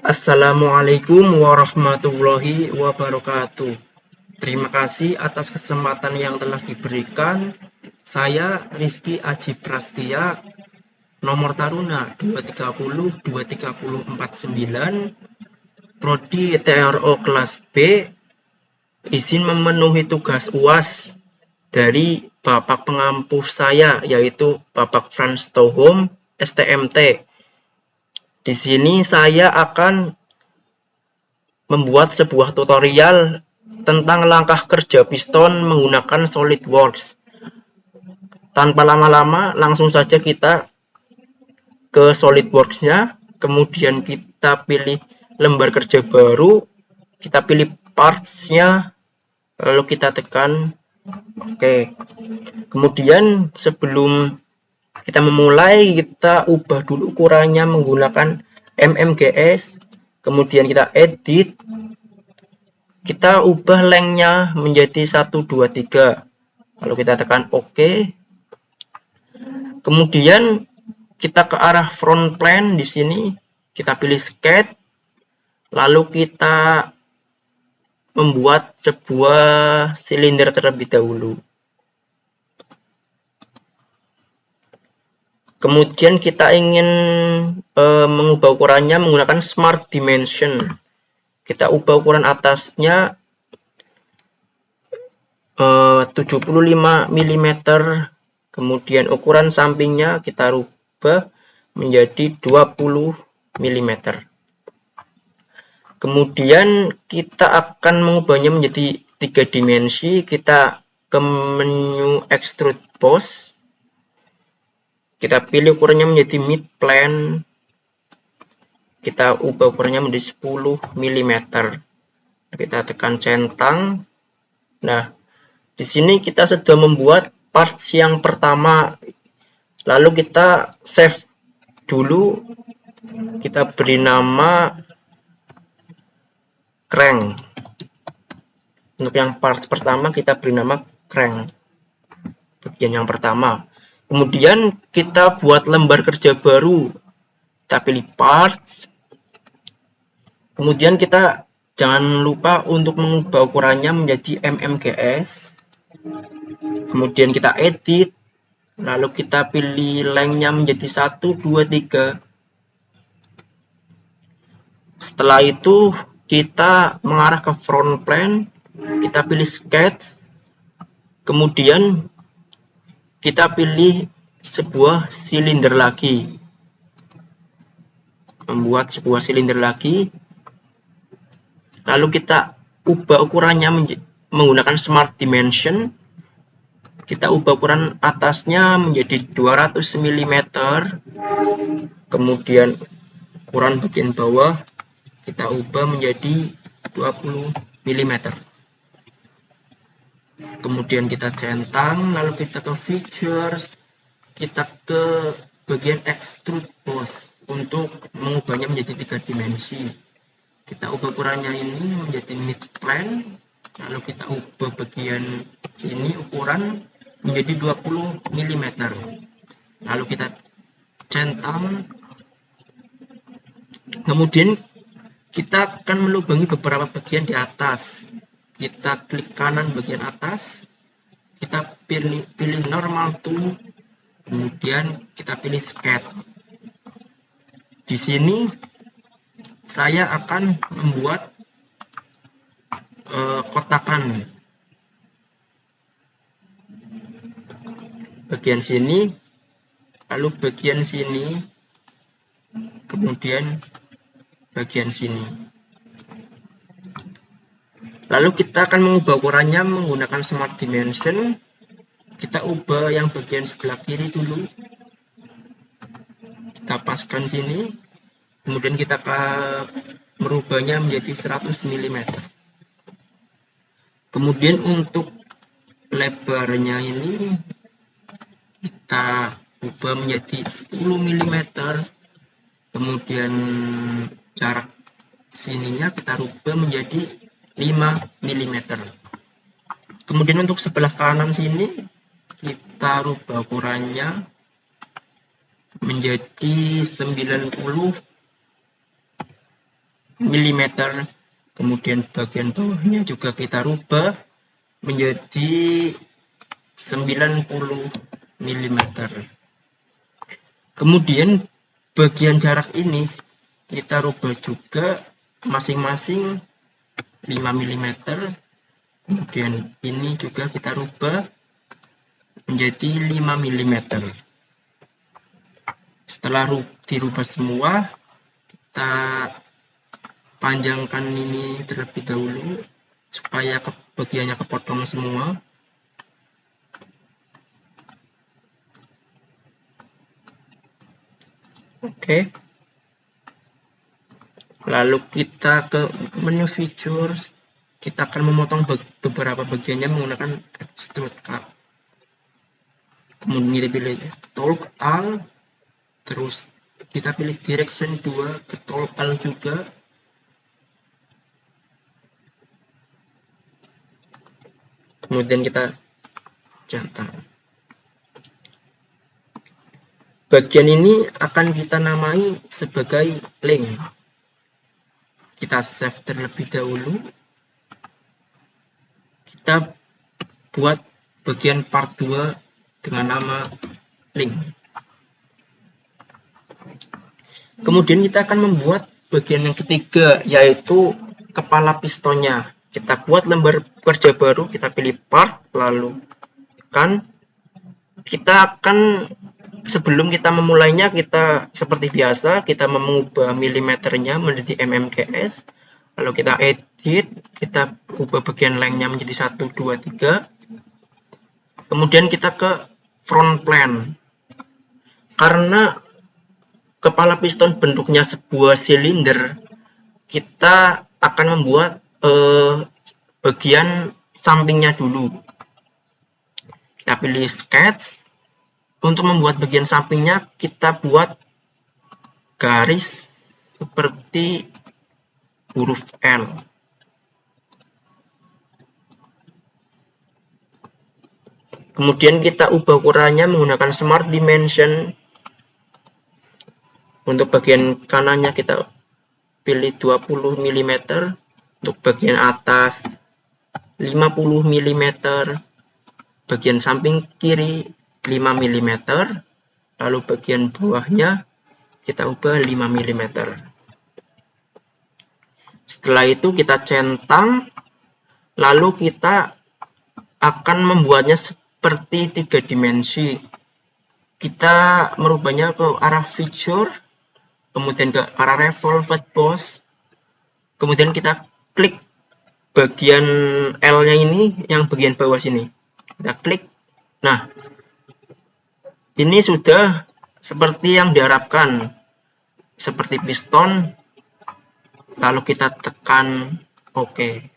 Assalamualaikum warahmatullahi wabarakatuh. Terima kasih atas kesempatan yang telah diberikan. Saya Rizky Aji Prastia, nomor taruna 230 23049, Prodi TRO kelas B, izin memenuhi tugas UAS dari Bapak pengampu saya, yaitu Bapak Franz Tohum, STMT. Di sini saya akan membuat sebuah tutorial tentang langkah kerja piston menggunakan SolidWorks. Tanpa lama-lama, langsung saja kita ke SolidWorks-nya, kemudian kita pilih lembar kerja baru, kita pilih parts-nya, lalu kita tekan OK. Kemudian sebelum kita memulai, kita ubah dulu ukurannya menggunakan MMGS, kemudian kita edit, kita ubah lengthnya menjadi 123, lalu kita tekan OK. Kemudian kita ke arah front plane. Di sini kita pilih sketch, lalu kita membuat sebuah silinder terlebih dahulu. Kemudian kita ingin mengubah ukurannya menggunakan Smart Dimension. Kita ubah ukuran atasnya 75 mm, kemudian ukuran sampingnya kita rubah menjadi 20 mm. Kemudian kita akan mengubahnya menjadi 3 dimensi. Kita ke menu Extrude Boss, kita pilih ukurannya menjadi mid plane, kita ubah ukurannya menjadi 10 mm. Kita tekan centang. Nah, di sini kita sudah membuat parts yang pertama, lalu kita save dulu, kita beri nama crank. Untuk yang part pertama kita beri nama crank, bagian yang pertama. Kemudian kita buat lembar kerja baru, kita pilih parts, kemudian kita jangan lupa untuk mengubah ukurannya menjadi MMGS. Kemudian kita edit, lalu kita pilih lengthnya menjadi 123. Setelah itu kita mengarah ke front plane, kita pilih sketch, kemudian kita pilih sebuah silinder lagi, membuat sebuah silinder lagi, lalu kita ubah ukurannya menggunakan Smart Dimension. Kita ubah ukuran atasnya menjadi 200 mm, kemudian ukuran bagian bawah kita ubah menjadi 20 mm. Kemudian kita centang, lalu kita ke feature, kita ke bagian extrude boss untuk mengubahnya menjadi 3 dimensi. Kita ubah ukurannya ini menjadi mid plane, lalu kita ubah bagian sini ukuran menjadi 20 mm. Lalu kita centang. Kemudian kita akan melubangi beberapa bagian di atas. Kita klik kanan bagian atas, kita pilih normal tool, kemudian kita pilih sketch. Di sini saya akan membuat kotakan bagian sini, lalu bagian sini, kemudian bagian sini. Lalu kita akan mengubah ukurannya menggunakan Smart Dimension. Kita ubah yang bagian sebelah kiri dulu, kita paskan sini, kemudian kita merubahnya menjadi 100 mm. Kemudian untuk lebarnya ini kita ubah menjadi 10 mm, kemudian jarak sininya kita rubah menjadi 5 mm. Kemudian untuk sebelah kanan sini kita rubah ukurannya menjadi 90 mm. Kemudian bagian bawahnya juga kita rubah menjadi 90 mm. Kemudian bagian jarak ini kita rubah juga masing-masing 5 mm. Kemudian ini juga kita rubah menjadi 5 mm. Setelah dirubah semua, kita panjangkan ini terlebih dahulu supaya bagiannya kepotong semua. Oke. Lalu kita ke menu features, kita akan memotong beberapa bagiannya menggunakan extrude cut. Kemudian kita pilih Tool Alt, terus kita pilih direction 2 ke Tool Alt juga. Kemudian kita centang. Bagian ini akan kita namai sebagai link. Kita save terlebih dahulu. Kita buat bagian part 2 dengan nama link. Kemudian kita akan membuat bagian yang ketiga, yaitu kepala pistonnya. Kita buat lembar kerja baru, kita pilih part, lalu tekan. Kita akan, sebelum kita memulainya, kita seperti biasa, kita mengubah milimeternya menjadi mmks. Lalu kita edit, kita ubah bagian lengthnya menjadi 1, 2, 3. Kemudian kita ke front plane. Karena kepala piston bentuknya sebuah silinder, kita akan membuat bagian sampingnya dulu. Kita pilih sketch. Untuk membuat bagian sampingnya, kita buat garis seperti huruf L. Kemudian kita ubah ukurannya menggunakan Smart Dimension. Untuk bagian kanannya kita pilih 20 mm. Untuk bagian atas 50 mm. Bagian samping kiri 5 mm. Lalu bagian bawahnya kita ubah 5 mm. Setelah itu kita centang. Lalu kita akan membuatnya seperti 3 dimensi. Kita merubahnya ke arah feature, kemudian ke arah revolved boss. Kemudian kita klik bagian L-nya ini, yang bagian bawah sini. Kita klik. Nah, ini sudah seperti yang diharapkan, seperti piston. Lalu kita tekan OK.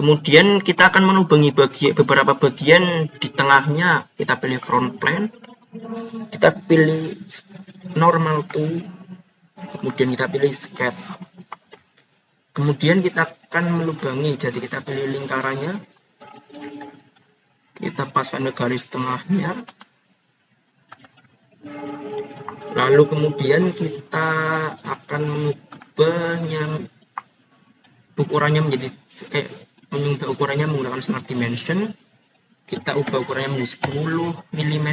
Kemudian kita akan menubangi beberapa bagian di tengahnya. Kita pilih front plane, kita pilih normal to, kemudian kita pilih sketch. Kemudian kita akan melubangi, jadi kita pilih lingkarannya, kita paskan ke garis tengahnya. Lalu kemudian kita akan mengubahnya ukurannya menjadi mengubah ukurannya menggunakan Smart Dimension. Kita ubah ukurannya menjadi 10 mm.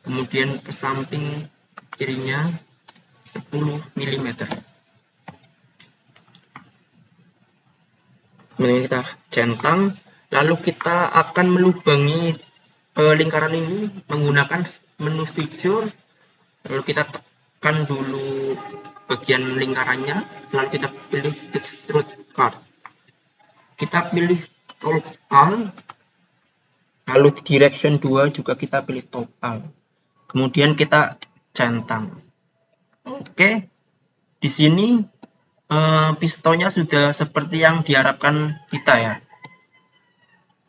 Kemudian ke samping kirinya 10 mm. Kemudian kita centang. Lalu kita akan melubangi lingkaran ini menggunakan menu feature. Lalu kita tekan dulu bagian lingkarannya. Lalu kita pilih extrude cut. Kita pilih Tool Alt. Lalu direction 2 juga kita pilih Tool Alt. Kemudian kita centang. Oke. Di sini pistonnya sudah seperti yang diharapkan kita ya.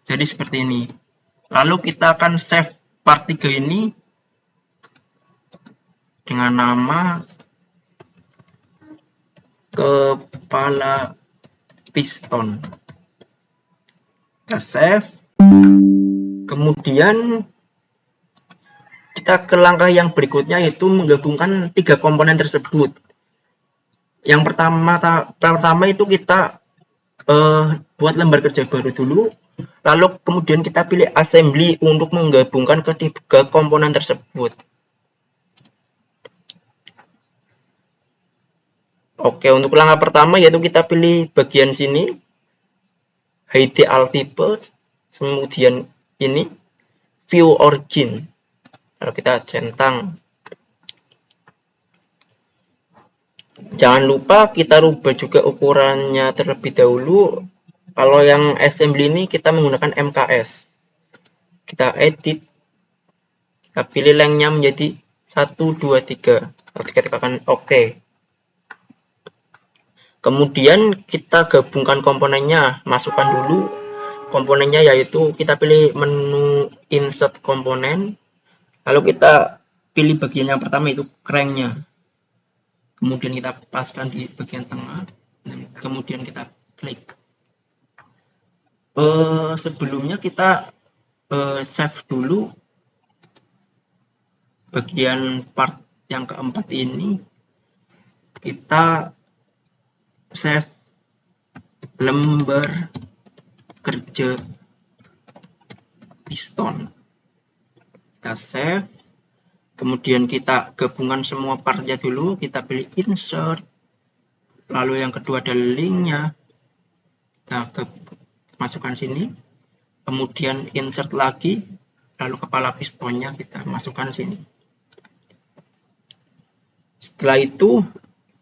Jadi seperti ini. Lalu kita akan save part 3 ini dengan nama kepala piston. Kita save. Kemudian kita ke langkah yang berikutnya, yaitu menggabungkan 3 komponen tersebut. Yang pertama itu kita buat lembar kerja baru dulu, lalu kemudian kita pilih assembly untuk menggabungkan ketiga komponen tersebut. Oke, untuk langkah pertama yaitu kita pilih bagian sini, hide all type, kemudian ini view origin. Lalu kita centang. Jangan lupa kita rubah juga ukurannya terlebih dahulu. Kalau yang assembly ini kita menggunakan MKS. Kita edit, kita pilih lengthnya menjadi 1, 2, 3. Lalu kita tekan OK. Kemudian kita gabungkan komponennya, masukkan dulu komponennya, yaitu kita pilih menu insert komponen, lalu kita pilih bagian yang pertama itu cranknya, kemudian kita paskan di bagian tengah, dan kemudian kita klik. Sebelumnya kita save dulu bagian part yang keempat ini, kita save lembar kerja piston. Kita save, kemudian kita gabungkan semua partnya dulu, kita pilih insert, lalu yang kedua ada linknya, kita masukkan sini, kemudian insert lagi, lalu kepala pistonnya kita masukkan sini. Setelah itu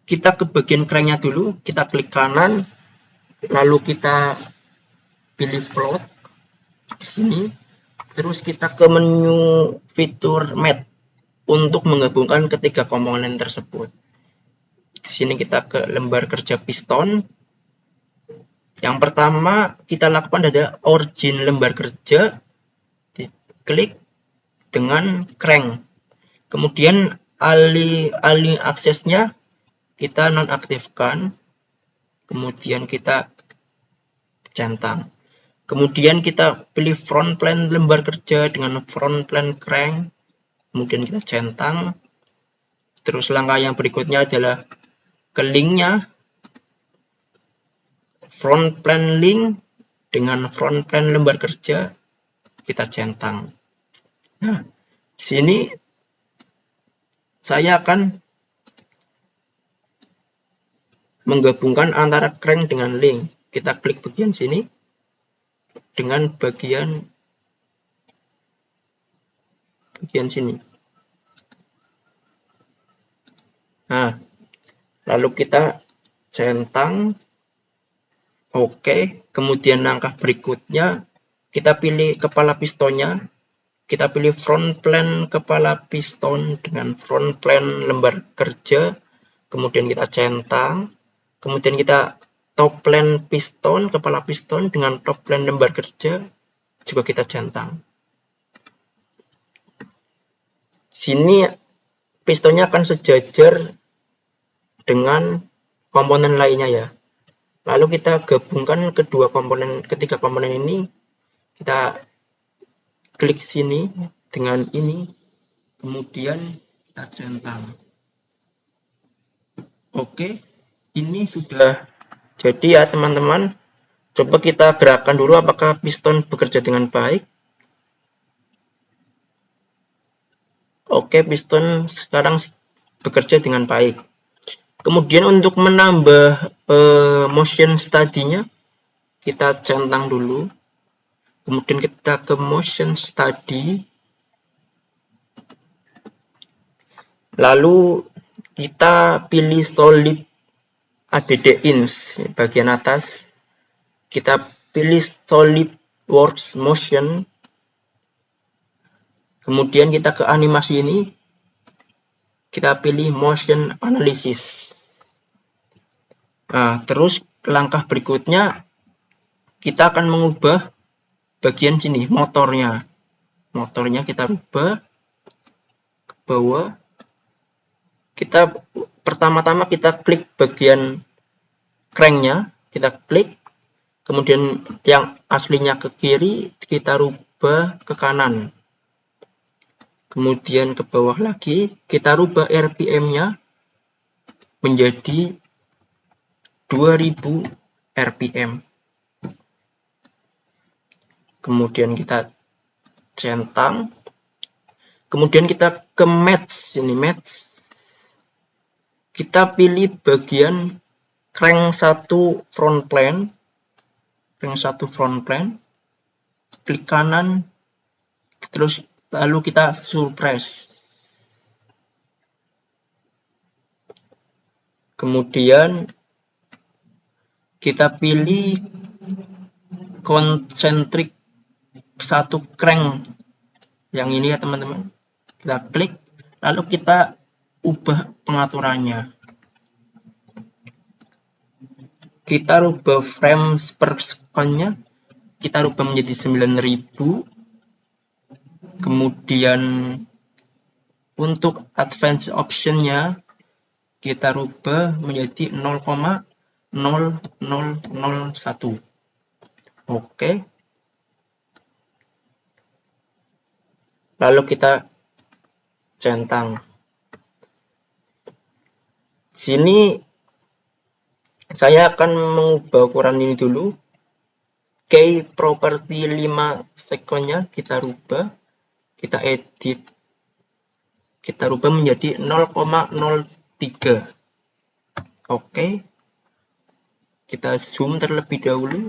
kita ke bagian cranknya dulu, kita klik kanan, lalu kita pilih float di sini, terus kita ke menu fitur matte untuk menggabungkan ketiga komponen tersebut. Di sini kita ke lembar kerja piston. Yang pertama kita lakukan adalah origin lembar kerja, diklik dengan crank. Kemudian alih aksesnya kita nonaktifkan, kemudian kita centang. Kemudian kita pilih front plane lembar kerja dengan front plane crank, kemudian kita centang. Terus langkah yang berikutnya adalah ke linknya, front plane link dengan front plane lembar kerja, kita centang. Nah, di sini saya akan menggabungkan antara crank dengan link. Kita klik bagian sini dengan bagian sini. Nah, lalu kita centang. Oke, kemudian langkah berikutnya kita pilih kepala pistonnya, kita pilih front plane kepala piston dengan front plane lembar kerja, kemudian kita centang, kemudian kita top plane piston, kepala piston dengan top plane lembar kerja, juga kita centang. Sini pistonnya akan sejajar dengan komponen lainnya ya. Lalu kita gabungkan ketiga komponen ini, kita klik sini dengan ini, kemudian kita centang. Oke, ini sudah jadi ya teman-teman. Coba kita gerakkan dulu apakah piston bekerja dengan baik. Oke, piston sekarang bekerja dengan baik. Kemudian untuk menambah motion study-nya, kita centang dulu. Kemudian kita ke motion study. Lalu kita pilih solid add ins bagian atas. Kita pilih solid works motion. Kemudian kita ke animasi ini. Kita pilih motion analysis. Nah, terus langkah berikutnya kita akan mengubah bagian sini, motornya. Motornya kita rubah ke bawah. Pertama-tama kita klik bagian cranknya, kita klik. Kemudian yang aslinya ke kiri kita rubah ke kanan. Kemudian ke bawah lagi kita rubah RPM-nya menjadi 2000 rpm. Kemudian kita centang, kemudian kita ke match, ini match, kita pilih bagian crank 1 front plane, klik kanan, terus lalu kita suppress. Kemudian kita pilih concentric 1 crank yang ini ya teman-teman, kita klik lalu kita ubah pengaturannya, kita rubah frames per second-nya, kita rubah menjadi 9000. Kemudian untuk advance option-nya kita rubah menjadi 0,0001. Oke. Lalu kita centang. Sini saya akan mengubah ukuran ini dulu. Key property 5 second-nya kita rubah, kita edit, kita rubah menjadi 0,03. Oke. Kita zoom terlebih dahulu.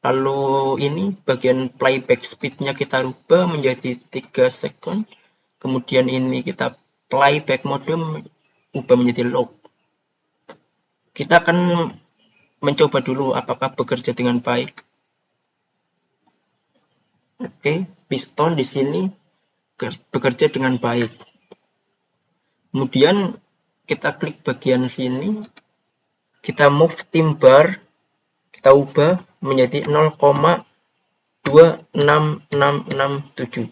Lalu ini bagian playback speed-nya kita rubah menjadi 3 second. Kemudian ini kita playback mode ubah menjadi low. Kita akan mencoba dulu apakah bekerja dengan baik. Oke, piston di sini bekerja dengan baik. Kemudian kita klik bagian sini, kita move trim bar, kita ubah menjadi 0,26667.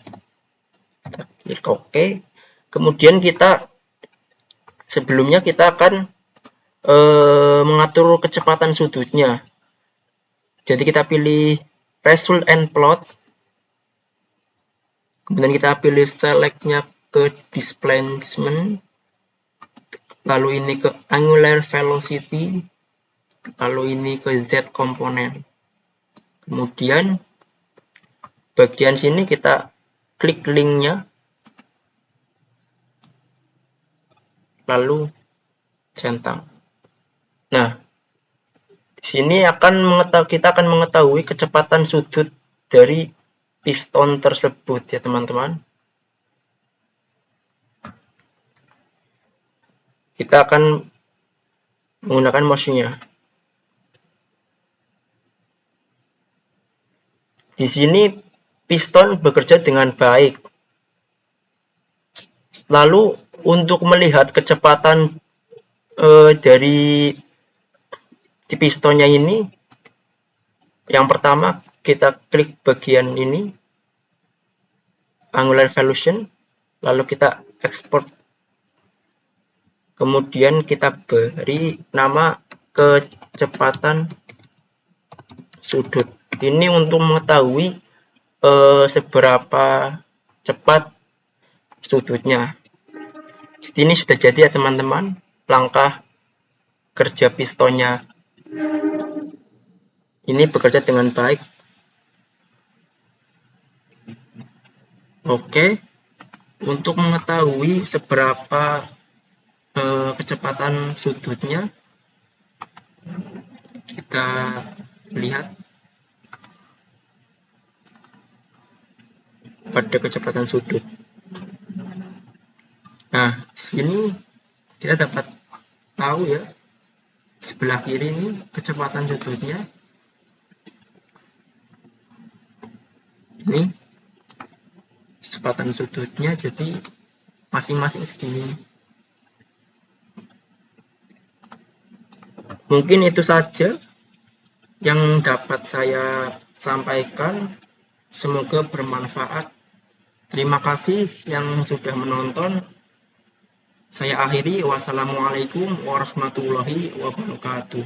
Kita klik OK. Kemudian kita sebelumnya kita akan mengatur kecepatan sudutnya. Jadi kita pilih result and plot. Kemudian kita pilih select-nya ke displacement. Lalu ini ke angular velocity. Lalu ini ke Z komponen. Kemudian bagian sini kita klik linknya, lalu centang. Nah, di sini kita akan mengetahui kecepatan sudut dari piston tersebut ya teman-teman. Kita akan menggunakan mouse-nya. Di sini piston bekerja dengan baik. Lalu untuk melihat kecepatan dari di pistonnya ini, yang pertama kita klik bagian ini, angular velocity, lalu kita export. Kemudian kita beri nama kecepatan sudut. Ini untuk mengetahui seberapa cepat sudutnya. Jadi ini sudah jadi ya teman-teman, langkah kerja pistonnya. Ini bekerja dengan baik. Oke, untuk mengetahui seberapa kecepatan sudutnya, kita lihat pada kecepatan sudut. Nah, sini kita dapat tahu ya, sebelah kiri ini kecepatan sudutnya. Ini kecepatan sudutnya, jadi masing-masing segini. Mungkin itu saja yang dapat saya sampaikan. Semoga bermanfaat. Terima kasih yang sudah menonton. Saya akhiri. Wassalamualaikum warahmatullahi wabarakatuh.